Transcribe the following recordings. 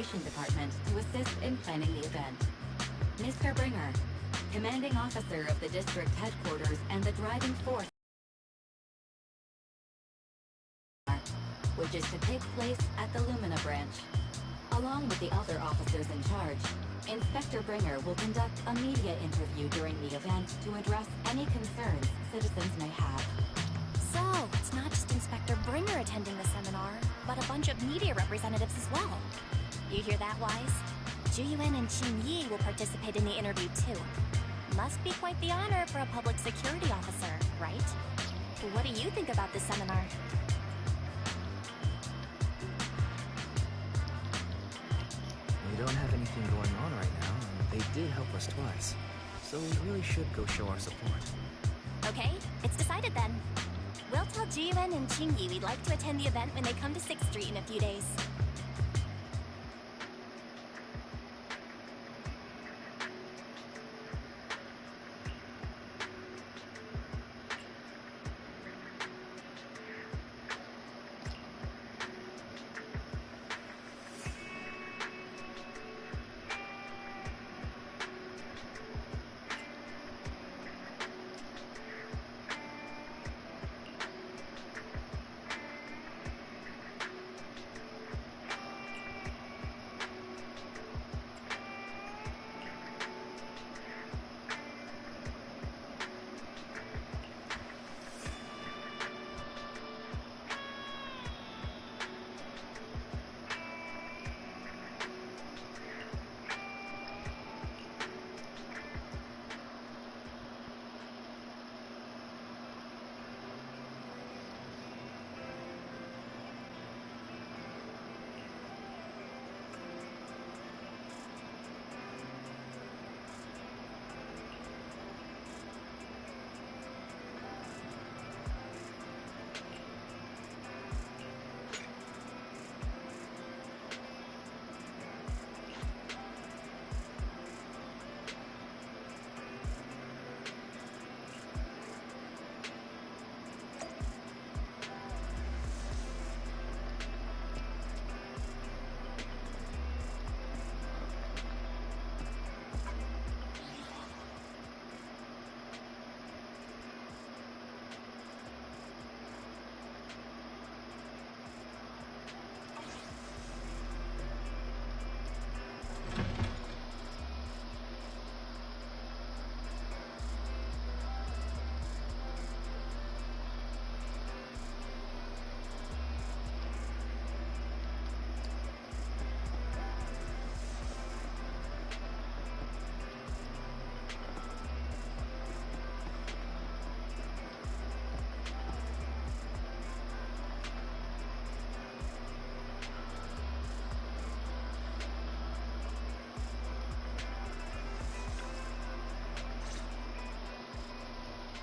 Department to assist in planning the event. Mr. Bringer, commanding officer of the district headquarters and the driving force, which is to take place at the Lumina branch. Along with the other officers in charge, Inspector Bringer will conduct a media interview during the event to address any concerns citizens may have. So, it's not just Inspector Bringer attending the seminar, but a bunch of media representatives as well. You hear that, Wise? Juyuan and Qin Yi will participate in the interview too. Must be quite the honor for a public security officer, right? What do you think about this seminar? We don't have anything going on right now, and they did help us twice. So we really should go show our support. Okay, it's decided then. We'll tell Jiyuan and Qingyi we'd like to attend the event when they come to 6th Street in a few days.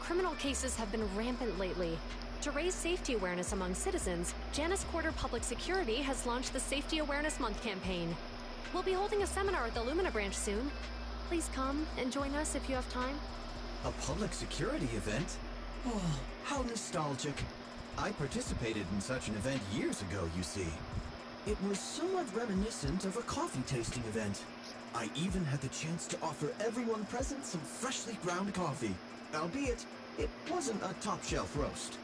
Criminal cases have been rampant lately. To raise safety awareness among citizens, Janus Quarter Public Security has launched the Safety Awareness Month campaign. We'll be holding a seminar at the Lumina branch soon. Please come and join us if you have time. A public security event? Oh, how nostalgic. I participated in such an event years ago, you see. It was somewhat reminiscent of a coffee tasting event. I even had the chance to offer everyone present some freshly ground coffee. Albeit, it wasn't a top-shelf roast.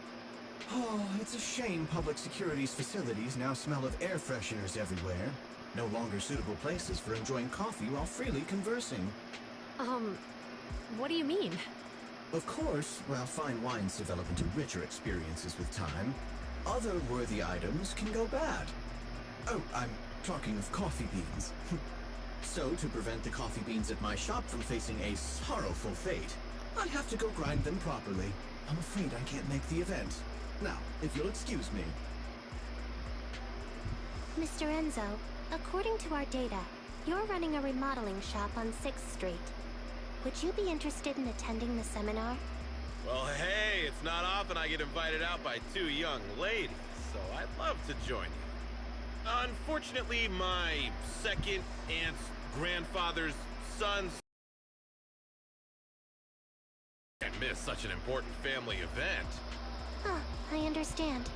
Oh, it's a shame public security's facilities now smell of air fresheners everywhere. No longer suitable places for enjoying coffee while freely conversing. What do you mean? Of course, while fine wines develop into richer experiences with time, other worthy items can go bad. Oh, I'm talking of coffee beans. So, to prevent the coffee beans at my shop from facing a sorrowful fate, I have to go grind them properly. I'm afraid I can't make the event. Now, if you'll excuse me. Mr. Enzo, according to our data, you're running a remodeling shop on 6th Street. Would you be interested in attending the seminar? Well, hey, it's not often I get invited out by two young ladies, so I'd love to join you. Unfortunately, my second aunt's grandfather's son's... I miss such an important family event. Ah, I understand.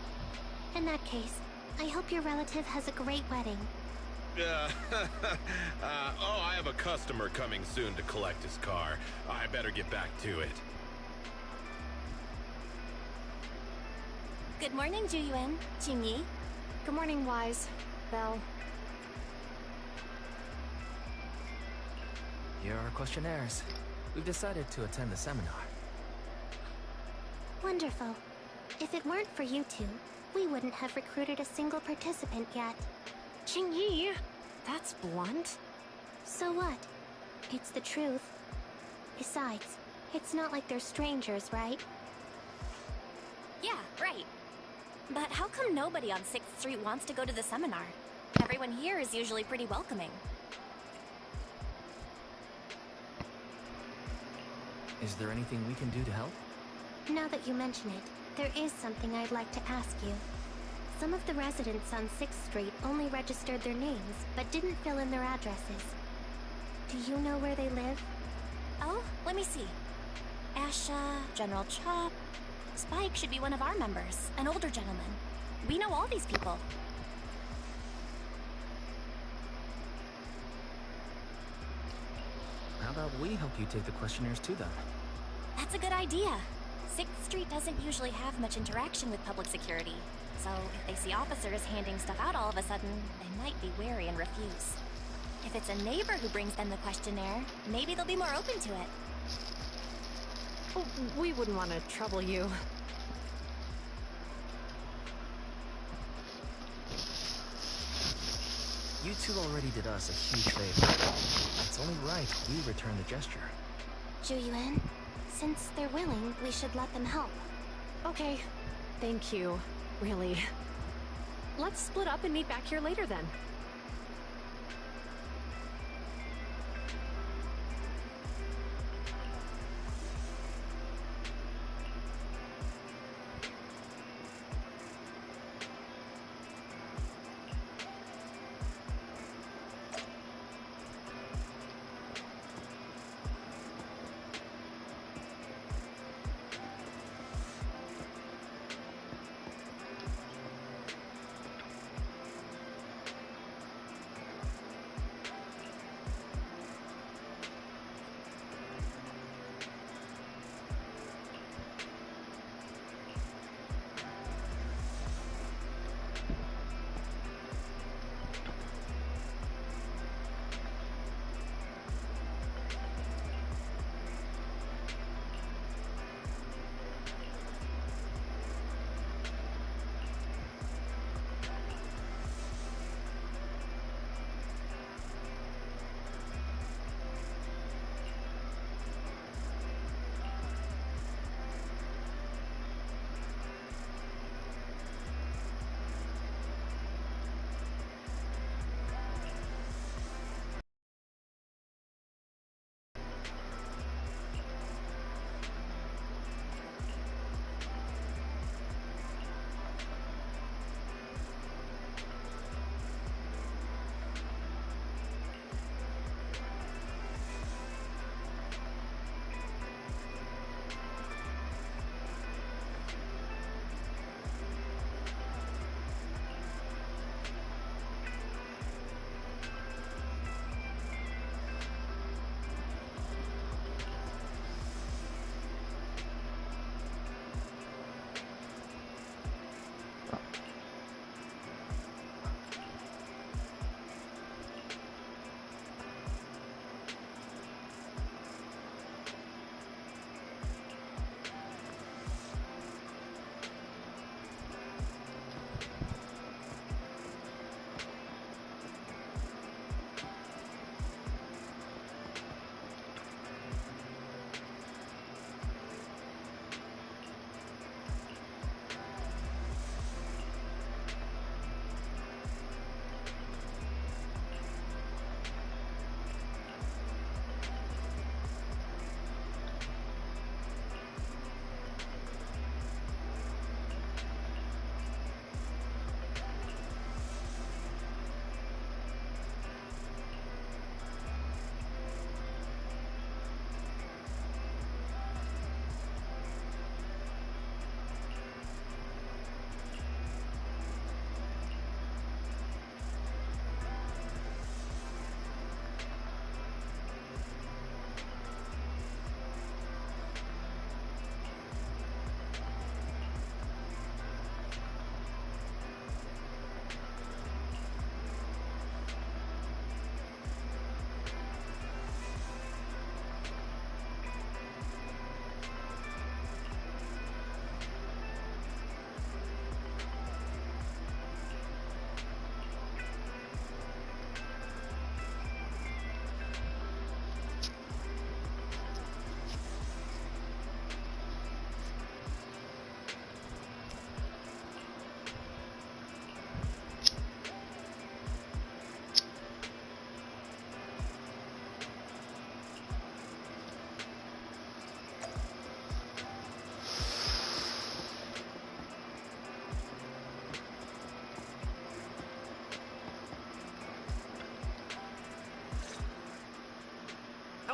In that case, I hope your relative has a great wedding. Oh, I have a customer coming soon to collect his car. I better get back to it. Good morning, Juyuan, Qingyi. Good morning, Wise. Belle. Here are our questionnaires. We've decided to attend the seminar. Wonderful. If it weren't for you two, we wouldn't have recruited a single participant yet. Qingyi! That's blunt. So what? It's the truth. Besides, it's not like they're strangers, right? Yeah, right. But how come nobody on 6th Street wants to go to the seminar? Everyone here is usually pretty welcoming. Is there anything we can do to help? Now that you mention it, there is something I'd like to ask you. Some of the residents on 6th Street only registered their names, but didn't fill in their addresses. Do you know where they live? Oh, let me see. Asha, General Chop. Spike should be one of our members, an older gentleman. We know all these people. How about we help you take the questionnaires to them? That's a good idea. 6th Street doesn't usually have much interaction with public security. So if they see officers handing stuff out all of a sudden, they might be wary and refuse. If it's a neighbor who brings them the questionnaire, maybe they'll be more open to it. Oh, we wouldn't want to trouble you. You two already did us a huge favor. It's only right we return the gesture. Juyuan, since they're willing, we should let them help. Okay. Thank you. Really. Let's split up and meet back here later then.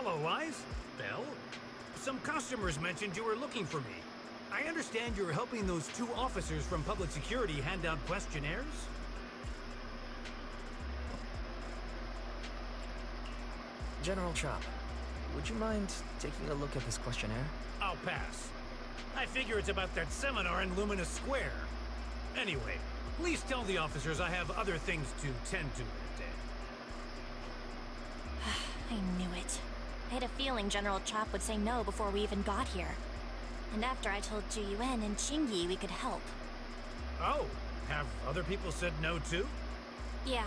Hello, Wise. Belle? Some customers mentioned you were looking for me. I understand you're helping those 2 officers from public security hand out questionnaires? General Chop, would you mind taking a look at this questionnaire? I'll pass. I figure it's about that seminar in Lumina Square. Anyway, please tell the officers I have other things to tend to that day. I knew it. I had a feeling General Chop would say no before we even got here. And after I told Juyuan and Qingyi we could help. Oh, have other people said no too? Yeah.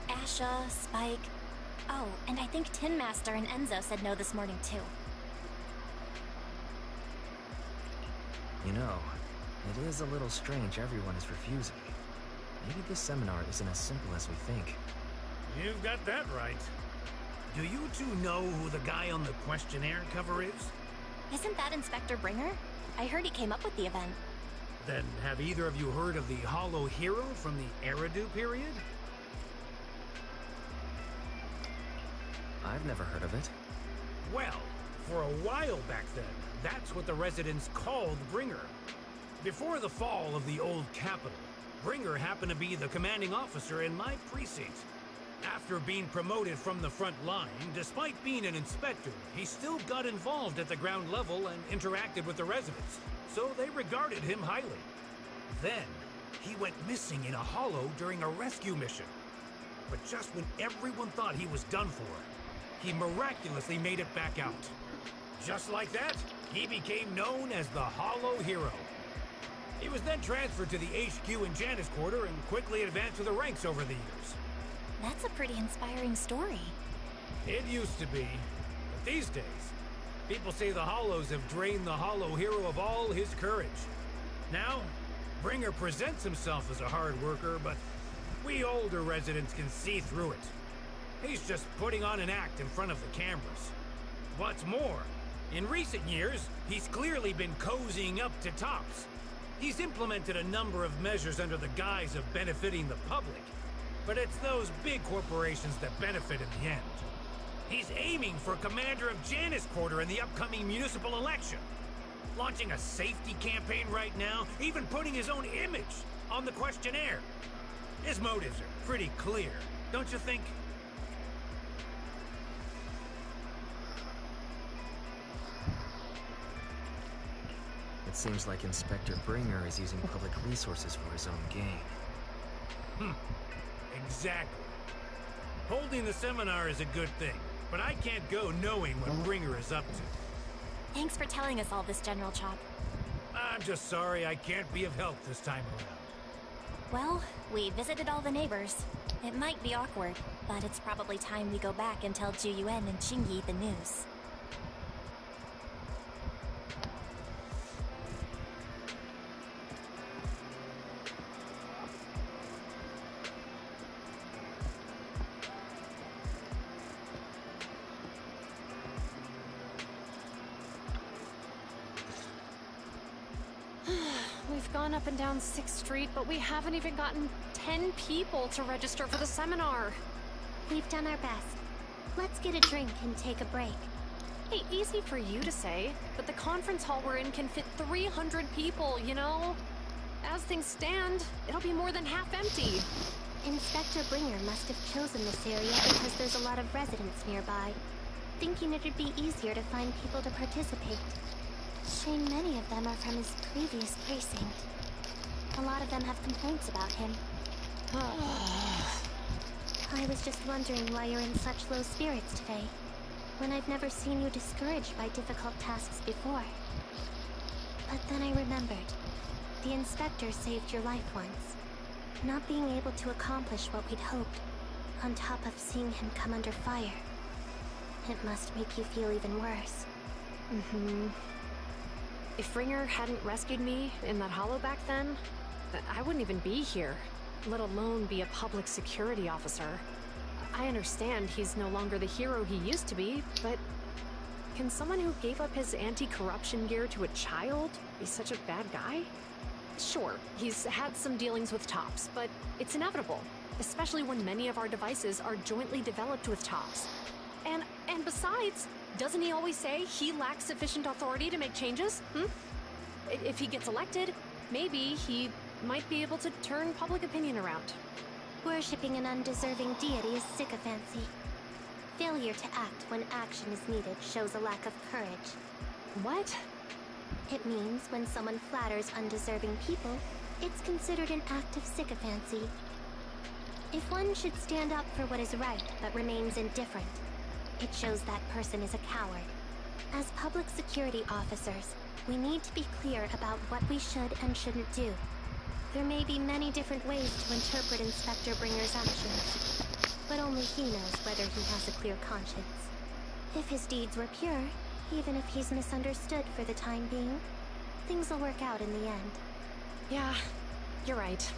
Asha, Spike. Oh, and I think Tin Master and Enzo said no this morning too. You know, it is a little strange everyone is refusing. Maybe this seminar isn't as simple as we think. You've got that right. Do you 2 know who the guy on the questionnaire cover is? Isn't that Inspector Bringer? I heard he came up with the event. Then have either of you heard of the Hollow Hero from the Eridu period? I've never heard of it. Well, for a while back then, that's what the residents called Bringer. Before the fall of the old capital, Bringer happened to be the commanding officer in my precinct. After being promoted from the front line, despite being an inspector, he still got involved at the ground level and interacted with the residents, so they regarded him highly. Then, he went missing in a hollow during a rescue mission. But just when everyone thought he was done for, he miraculously made it back out. Just like that, he became known as the Hollow Hero. He was then transferred to the HQ in Janus Quarter and quickly advanced to the ranks over the years. That's a pretty inspiring story. It used to be, but these days, people say the Hollows have drained the Hollow Hero of all his courage. Now, Bringer presents himself as a hard worker, but we older residents can see through it. He's just putting on an act in front of the cameras. What's more, in recent years, he's clearly been cozying up to Tops. He's implemented a number of measures under the guise of benefiting the public. But it's those big corporations that benefit in the end. He's aiming for commander of Janus Quarter in the upcoming municipal election. Launching a safety campaign right now, even putting his own image on the questionnaire. His motives are pretty clear, don't you think? It seems like Inspector Bringer is using public resources for his own gain. Exactly. Holding the seminar is a good thing, but I can't go knowing what Bringer is up to. Thanks for telling us all this, General Chop. I'm just sorry I can't be of help this time around. Well, we visited all the neighbors. It might be awkward, but it's probably time we go back and tell Juyuan and Qingyi the news. We've gone up and down 6th Street, but we haven't even gotten 10 people to register for the seminar. We've done our best. Let's get a drink and take a break. Hey, easy for you to say, but the conference hall we're in can fit 300 people, you know? As things stand, it'll be more than half empty. Inspector Bringer must have chosen this area because there's a lot of residents nearby, thinking it'd be easier to find people to participate. Shame many of them are from his previous precinct. A lot of them have complaints about him. I was just wondering why you're in such low spirits today, when I've never seen you discouraged by difficult tasks before. But then I remembered. The inspector saved your life once. Not being able to accomplish what we'd hoped, on top of seeing him come under fire. It must make you feel even worse. If Bringer hadn't rescued me in that hollow back then, I wouldn't even be here, let alone be a public security officer. I understand he's no longer the hero he used to be, but can someone who gave up his anti-corruption gear to a child be such a bad guy? Sure, he's had some dealings with Tops, but it's inevitable, especially when many of our devices are jointly developed with Tops. And besides, doesn't he always say he lacks sufficient authority to make changes? If he gets elected, maybe he might be able to turn public opinion around. Worshipping an undeserving deity is sycophancy. Failure to act when action is needed shows a lack of courage. What? It means when someone flatters undeserving people, it's considered an act of sycophancy. If one should stand up for what is right but remains indifferent, it shows that person is a coward. As public security officers, we need to be clear about what we should and shouldn't do. There may be many different ways to interpret Inspector Bringer's actions, but only he knows whether he has a clear conscience. If his deeds were pure, even if he's misunderstood for the time being, things will work out in the end. Yeah, you're right.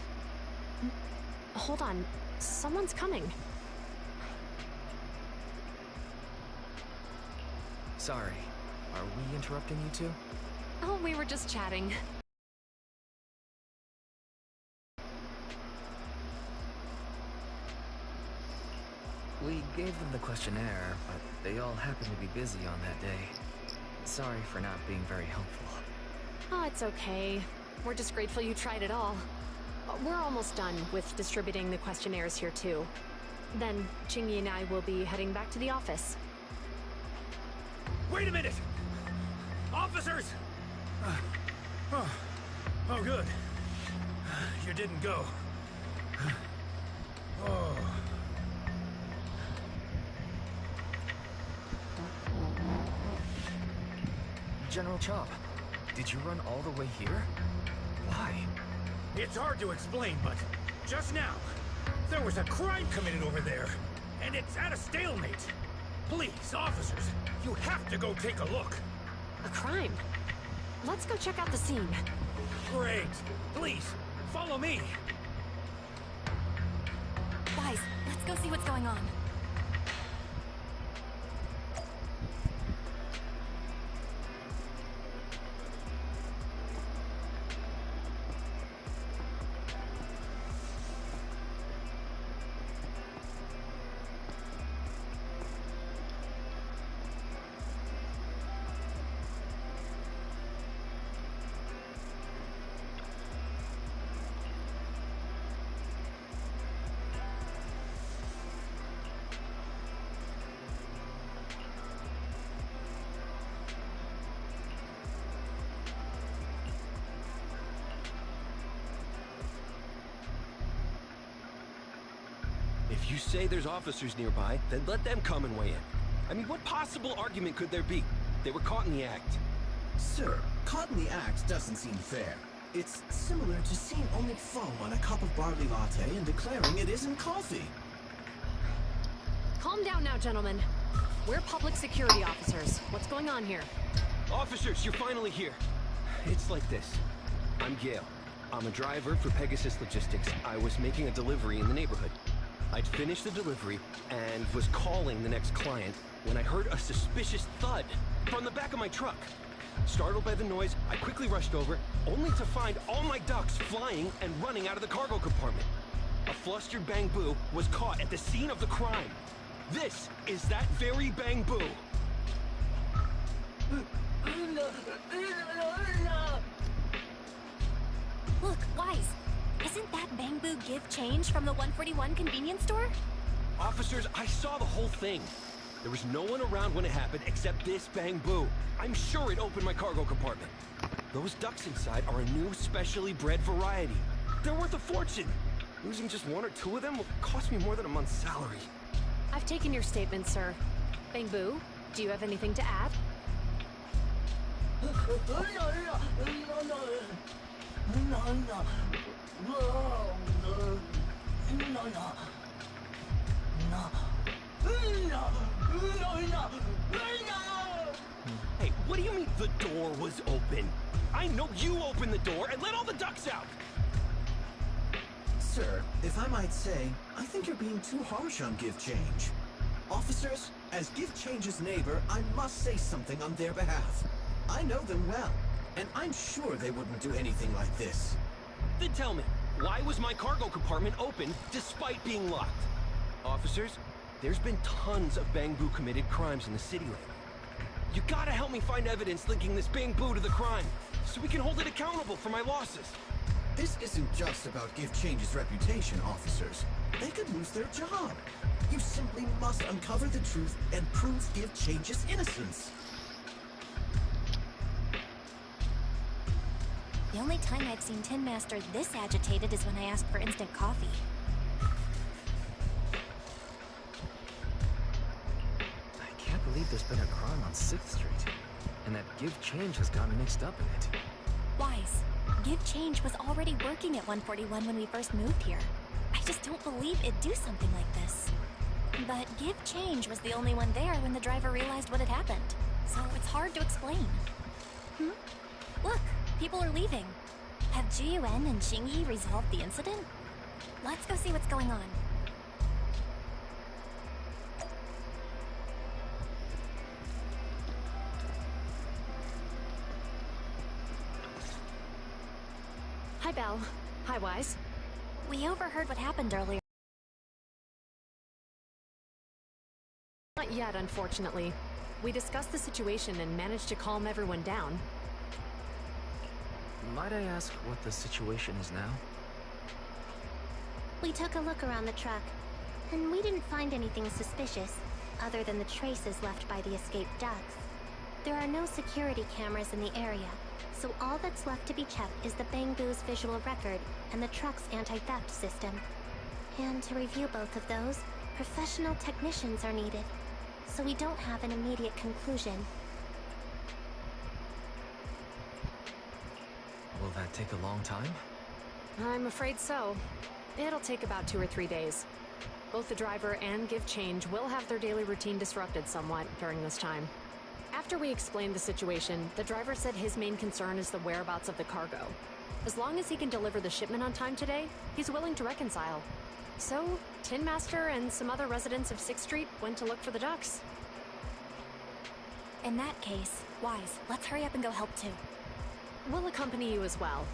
Hold on, someone's coming. Sorry, are we interrupting you two? Oh, we were just chatting. We gave them the questionnaire, but they all happened to be busy on that day. Sorry for not being very helpful. Oh, it's okay. We're just grateful you tried it all. We're almost done with distributing the questionnaires here, too. Then, Chingy and I will be heading back to the office. Wait a minute! Officers! Oh, good. You didn't go. Oh. General Chop, did you run all the way here? Why? It's hard to explain, but just now, there was a crime committed over there, and it's at a stalemate. Please, officers, you have to go take a look. A crime? Let's go check out the scene. Great. Please, follow me. Guys, let's go see what's going on. If you say there's officers nearby, then let them come and weigh in. I mean, what possible argument could there be? They were caught in the act. Sir, caught in the act doesn't seem fair. It's similar to seeing only foam on a cup of barley latte and declaring it isn't coffee. Calm down now, gentlemen. We're public security officers. What's going on here? Officers, you're finally here. It's like this. I'm Gale. I'm a driver for Pegasus Logistics. I was making a delivery in the neighborhood. I'd finished the delivery and was calling the next client when I heard a suspicious thud from the back of my truck. Startled by the noise, I quickly rushed over, only to find all my ducks flying and running out of the cargo compartment. A flustered Bang Boo was caught at the scene of the crime. This is that very Bang Boo. Look, Wise. Isn't that Bang Boo give change from the 141 convenience store? Officers, I saw the whole thing. There was no one around when it happened except this Bang Boo. I'm sure it opened my cargo compartment. Those ducks inside are a new specially bred variety. They're worth a fortune. Losing just one or two of them will cost me more than a month's salary. I've taken your statement, sir. Bang Boo, do you have anything to add? Hey, what do you mean the door was open? I know you opened the door and let all the ducks out! Sir, if I might say, I think you're being too harsh on Give Change. Officers, as Give Change's neighbor, I must say something on their behalf. I know them well, and I'm sure they wouldn't do anything like this. Then tell me, why was my cargo compartment open despite being locked? Officers, There's been tons of Bangbu committed crimes in the city lately. You gotta help me find evidence linking this Bangbu to the crime, so we can hold it accountable for my losses. This isn't just about Give Change's reputation, officers. They could lose their job. You simply must uncover the truth and prove Give Change's innocence. The only time I've seen Tin Master this agitated is when I asked for instant coffee. I can't believe there's been a crime on 6th Street, and that Give Change has gotten mixed up in it. Wise, Give Change was already working at 141 when we first moved here. I just don't believe it'd do something like this. But Give Change was the only one there when the driver realized what had happened, so it's hard to explain. Look, people are leaving. Have Jiyuan and Xingyi resolved the incident? Let's go see what's going on. Hi, Belle. Hi, Wise. We overheard what happened earlier. Not yet, unfortunately. We discussed the situation and managed to calm everyone down. Might I ask what the situation is now? We took a look around the truck, and we didn't find anything suspicious, other than the traces left by the escaped ducks. There are no security cameras in the area, so all that's left to be checked is the Bangbu's visual record and the truck's anti-theft system. And to review both of those, professional technicians are needed, so we don't have an immediate conclusion. Will that take a long time? I'm afraid so. It'll take about 2 or 3 days. Both the driver and Give Change will have their daily routine disrupted somewhat during this time. After we explained the situation, the driver said his main concern is the whereabouts of the cargo. As long as he can deliver the shipment on time today, he's willing to reconcile. So, Tin Master and some other residents of 6th Street went to look for the ducks. In that case, Wise, let's hurry up and go help too. We'll accompany you as well.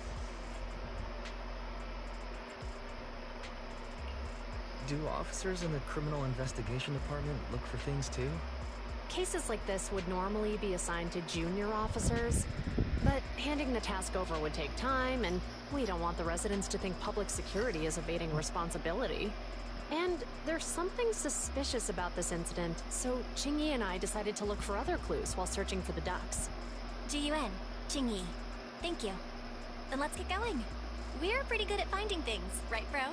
Do officers in the Criminal Investigation Department look for things too? Cases like this would normally be assigned to junior officers, but handing the task over would take time, and we don't want the residents to think public security is evading responsibility. And there's something suspicious about this incident, so Qingyi and I decided to look for other clues while searching for the ducks. Jiyuan, Qingyi, thank you. Then let's get going. We're pretty good at finding things, right, bro?